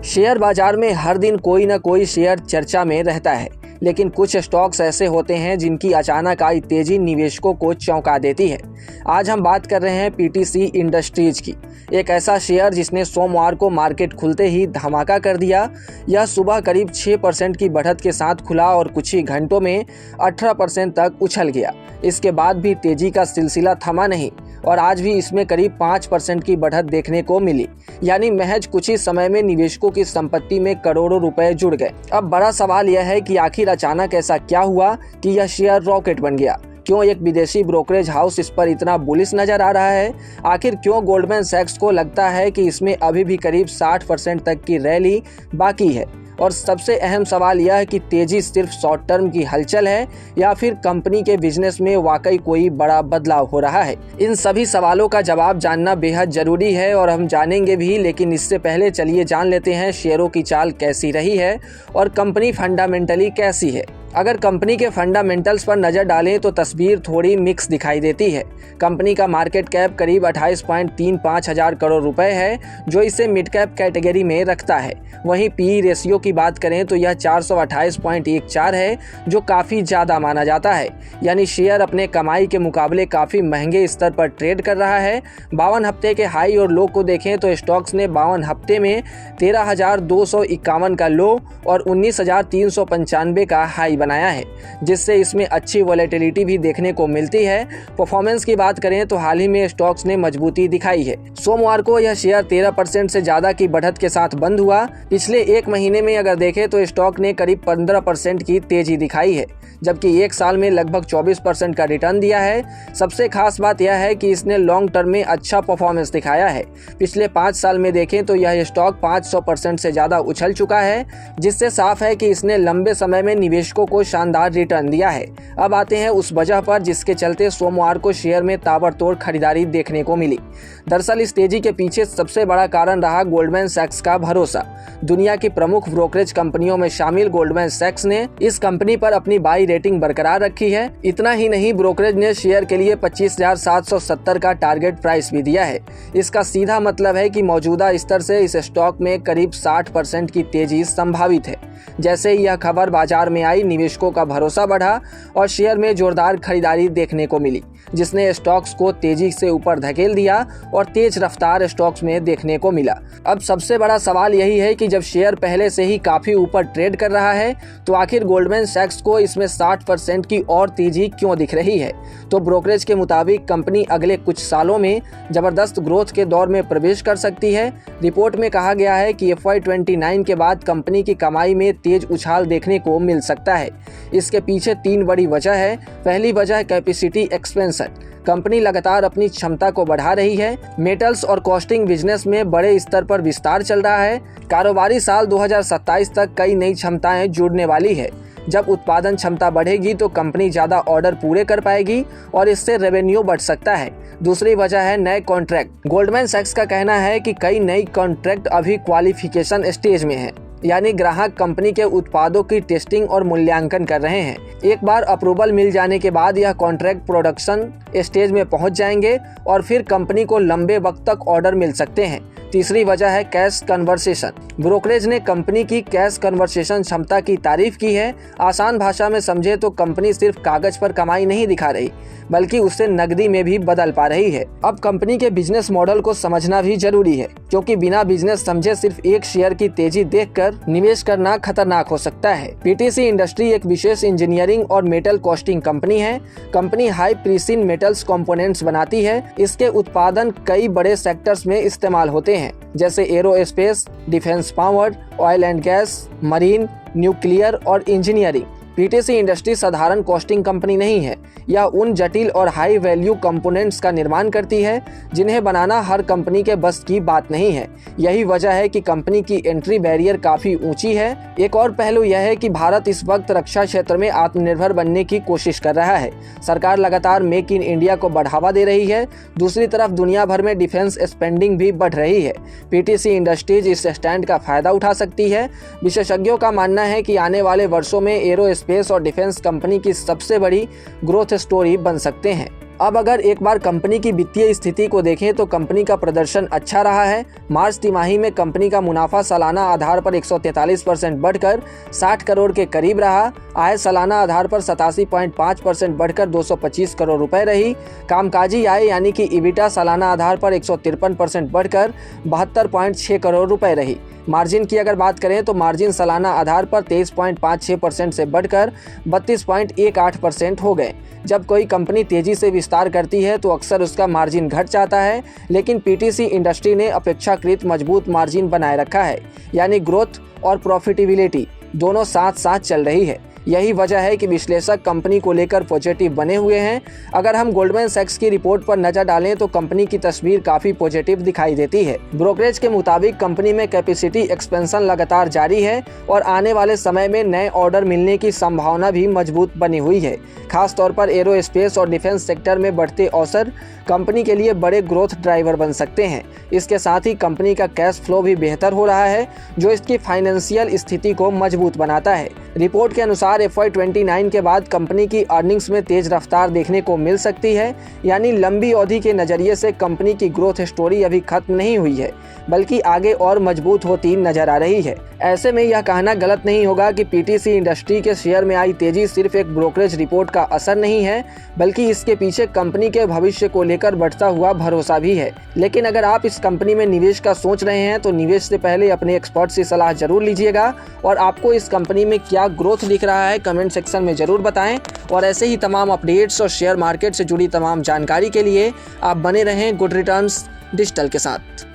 Share बाजार में हर दिन कोई ना कोई शेयर चर्चा में रहता है, लेकिन कुछ स्टॉक्स ऐसे होते हैं जिनकी अचानक आई तेजी निवेशकों को चौंका देती है। आज हम बात कर रहे हैं पीटीसी इंडस्ट्रीज की, एक ऐसा शेयर जिसने सोमवार को मार्केट खुलते ही धमाका कर दिया। यह सुबह करीब 6% की बढ़त के साथ खुला और कुछ ही घंटों में 18% तक उछल गया। इसके बाद भी तेजी का सिलसिला थमा नहीं और आज भी इसमें करीब 5% की बढ़त देखने को मिली, यानी महज कुछ ही समय में निवेशकों की संपत्ति में करोड़ों रुपए जुड़ गए। अब बड़ा सवाल यह है कि आखिर अचानक ऐसा क्या हुआ कि यह शेयर रॉकेट बन गया। क्यों एक विदेशी ब्रोकरेज हाउस इस पर इतना बुलिश नजर आ रहा है? आखिर क्यों गोल्डमैन सैक्स को लगता है कि इसमें अभी भी करीब 60% तक की रैली बाकी है? और सबसे अहम सवाल यह है कि तेजी सिर्फ शॉर्ट टर्म की हलचल है या फिर कंपनी के बिजनेस में वाकई कोई बड़ा बदलाव हो रहा है। इन सभी सवालों का जवाब जानना बेहद जरूरी है और हम जानेंगे भी, लेकिन इससे पहले चलिए जान लेते हैं शेयरों की चाल कैसी रही है और कंपनी फंडामेंटली कैसी है। अगर कंपनी के फंडामेंटल्स पर नज़र डालें तो तस्वीर थोड़ी मिक्स दिखाई देती है। कंपनी का मार्केट कैप करीब 28.35 हजार करोड़ रुपए है, जो इसे मिड कैप कैटेगरी में रखता है। वहीं पीई रेशियो की बात करें तो यह 428.14 है, जो काफ़ी ज़्यादा माना जाता है। यानी शेयर अपने कमाई के मुकाबले काफ़ी महंगे स्तर पर ट्रेड कर रहा है। 52 हफ्ते के हाई और लो को देखें तो स्टॉक्स ने 52 हफ्ते में 13,251 का लो और 19,395 का हाई बनाया है, जिससे इसमें अच्छी वॉलेटिलिटी भी देखने को मिलती है। परफॉर्मेंस की बात करें तो हाल ही में स्टॉक्स ने मजबूती दिखाई है। सोमवार को यह शेयर 13% से ज्यादा की बढ़त के साथ बंद हुआ। पिछले एक महीने में अगर देखें तो स्टॉक ने करीब 15% की तेजी दिखाई है, जबकि एक साल में लगभग 24% का रिटर्न दिया है। सबसे खास बात यह है कि इसने लॉन्ग टर्म में अच्छा परफॉर्मेंस दिखाया है। पिछले 5 साल में देखें तो यह स्टॉक 500% से ज्यादा उछल चुका है, जिससे साफ है कि इसने लंबे समय में निवेशकों को शानदार रिटर्न दिया है। अब आते हैं उस वजह पर जिसके चलते सोमवार को शेयर में ताबड़तोड़ खरीदारी देखने को मिली। दरअसल इस तेजी के पीछे सबसे बड़ा कारण रहा गोल्डमैन सैक्स का भरोसा। दुनिया की प्रमुख ब्रोकरेज कंपनियों में शामिल गोल्डमैन सैक्स ने इस कंपनी पर अपनी बाई रेटिंग बरकरार रखी है। इतना ही नहीं, ब्रोकरेज ने शेयर के लिए 25,770 का टारगेट प्राइस भी दिया है। इसका सीधा मतलब है कि मौजूदा स्तर से इस स्टॉक में करीब 60% की तेजी संभावित है। जैसे ही यह खबर बाजार में आई, निवेशकों का भरोसा बढ़ा और शेयर में जोरदार खरीदारी देखने को मिली, जिसने स्टॉक्स को तेजी से ऊपर धकेल दिया और तेज रफ्तार स्टॉक्स में देखने को मिला। अब सबसे बड़ा सवाल यही है कि जब शेयर पहले से ही काफी ऊपर ट्रेड कर रहा है तो आखिर गोल्डमैन सैक्स को इसमें 60% की और तेजी क्यों दिख रही है? तो ब्रोकरेज के मुताबिक कंपनी अगले कुछ सालों में जबरदस्त ग्रोथ के दौर में प्रवेश कर सकती है। रिपोर्ट में कहा गया है कि FY29 के बाद कंपनी की कमाई में तेज उछाल देखने को मिल सकता है। इसके पीछे 3 बड़ी वजह है। पहली वजह कैपेसिटी एक्सपेंशन। कंपनी लगातार अपनी क्षमता को बढ़ा रही है। मेटल्स और कॉस्टिंग बिजनेस में बड़े स्तर पर विस्तार चल रहा है। कारोबारी साल 2027 तक कई नई क्षमताएं जुड़ने वाली है। जब उत्पादन क्षमता बढ़ेगी तो कंपनी ज़्यादा ऑर्डर पूरे कर पाएगी और इससे रेवेन्यू बढ़ सकता है। दूसरी वजह है नए कॉन्ट्रैक्ट। गोल्डमैन सैक्स का कहना है कि कई नई कॉन्ट्रैक्ट अभी क्वालिफिकेशन स्टेज में है, यानी ग्राहक कंपनी के उत्पादों की टेस्टिंग और मूल्यांकन कर रहे हैं। एक बार अप्रूवल मिल जाने के बाद यह कॉन्ट्रैक्ट प्रोडक्शन स्टेज में पहुंच जाएंगे और फिर कंपनी को लंबे वक्त तक ऑर्डर मिल सकते हैं। तीसरी वजह है कैश कन्वर्सेशन। ब्रोकरेज ने कंपनी की कैश कन्वर्सेशन क्षमता की तारीफ की है। आसान भाषा में समझे तो कंपनी सिर्फ कागज पर कमाई नहीं दिखा रही, बल्कि उसे नकदी में भी बदल पा रही है। अब कंपनी के बिजनेस मॉडल को समझना भी जरूरी है, क्योंकि बिना बिजनेस समझे सिर्फ एक शेयर की तेजी देखकर निवेश करना खतरनाक हो सकता है। पीटीसी इंडस्ट्री एक विशेष इंजीनियरिंग और मेटल कॉस्टिंग कंपनी है। कंपनी हाई प्रीसिन मेटल्स कंपोनेंट्स बनाती है। इसके उत्पादन कई बड़े सेक्टर्स में इस्तेमाल होते हैं, जैसे aerospace, defence power, oil and gas, marine, nuclear और इंजीनियरिंग। पीटीसी इंडस्ट्री साधारण कॉस्टिंग कंपनी नहीं है। यह उन जटिल और हाई वैल्यू कंपोनेंट्स का निर्माण करती है जिन्हें बनाना हर कंपनी के बस की बात नहीं है। यही वजह है कि कंपनी की एंट्री बैरियर काफी ऊंची है। एक और पहलू यह है कि भारत इस वक्त रक्षा क्षेत्र में आत्मनिर्भर बनने की कोशिश कर रहा है। सरकार लगातार मेक इन इंडिया को बढ़ावा दे रही है। दूसरी तरफ दुनिया भर में डिफेंस स्पेंडिंग भी बढ़ रही है। पीटीसी इंडस्ट्रीज इस स्टैंड का फायदा उठा सकती है। विशेषज्ञों का मानना है कि आने वाले वर्षों में एरोस्पेस और डिफेंस कंपनी की सबसे बड़ी ग्रोथ स्टोरी बन सकते हैं। अब अगर एक बार कंपनी की वित्तीय स्थिति को देखें तो कंपनी का प्रदर्शन अच्छा रहा है। मार्च तिमाही में कंपनी का मुनाफा सालाना आधार पर 143% बढ़कर 60 करोड़ के करीब रहा। आय सालाना आधार पर 87.5% बढ़कर 225 करोड़ रुपए रही। कामकाजी आय यानी कि ईबिटा सालाना आधार पर 153% बढ़कर 72.6 करोड़ रुपए रही। मार्जिन की अगर बात करें तो मार्जिन सालाना आधार पर 23.56% से बढ़कर 32.18% हो गए। जब कोई कंपनी तेजी से विस्तार करती है तो अक्सर उसका मार्जिन घट जाता है, लेकिन पीटीसी इंडस्ट्री ने अपेक्षाकृत मजबूत मार्जिन बनाए रखा है, यानी ग्रोथ और प्रॉफिटेबिलिटी दोनों साथ साथ चल रही है। यही वजह है कि विश्लेषक कंपनी को लेकर पॉजिटिव बने हुए हैं। अगर हम गोल्डमैन सैक्स की रिपोर्ट पर नजर डालें तो कंपनी की तस्वीर काफी पॉजिटिव दिखाई देती है। ब्रोकरेज के मुताबिक कंपनी में कैपेसिटी एक्सपेंशन लगातार जारी है और आने वाले समय में नए ऑर्डर मिलने की संभावना भी मजबूत बनी हुई है। खासतौर पर एरोस्पेस और डिफेंस सेक्टर में बढ़ते अवसर कंपनी के लिए बड़े ग्रोथ ड्राइवर बन सकते हैं। इसके साथ ही कंपनी का कैश फ्लो भी बेहतर हो रहा है, जो इसकी फाइनेंशियल स्थिति को मजबूत बनाता है। रिपोर्ट के अनुसार FY29 के बाद कंपनी की अर्निंग्स में तेज रफ्तार देखने को मिल सकती है, यानी लंबी अवधि के नजरिए से कंपनी की ग्रोथ स्टोरी अभी खत्म नहीं हुई है, बल्कि आगे और मजबूत होती नजर आ रही है। ऐसे में यह कहना गलत नहीं होगा कि पीटीसी इंडस्ट्री के शेयर में आई तेजी सिर्फ एक ब्रोकरेज रिपोर्ट का असर नहीं है, बल्कि इसके पीछे कंपनी के भविष्य को लेकर बढ़ता हुआ भरोसा भी है। लेकिन अगर आप इस कंपनी में निवेश का सोच रहे हैं तो निवेश से पहले अपने एक्सपर्ट से सलाह जरूर लीजिएगा। और आपको इस कंपनी में क्या ग्रोथ दिख रहा है कमेंट सेक्शन में जरूर बताएं। और ऐसे ही तमाम अपडेट्स और शेयर मार्केट से जुड़ी तमाम जानकारी के लिए आप बने रहें गुड रिटर्न्स डिजिटल के साथ।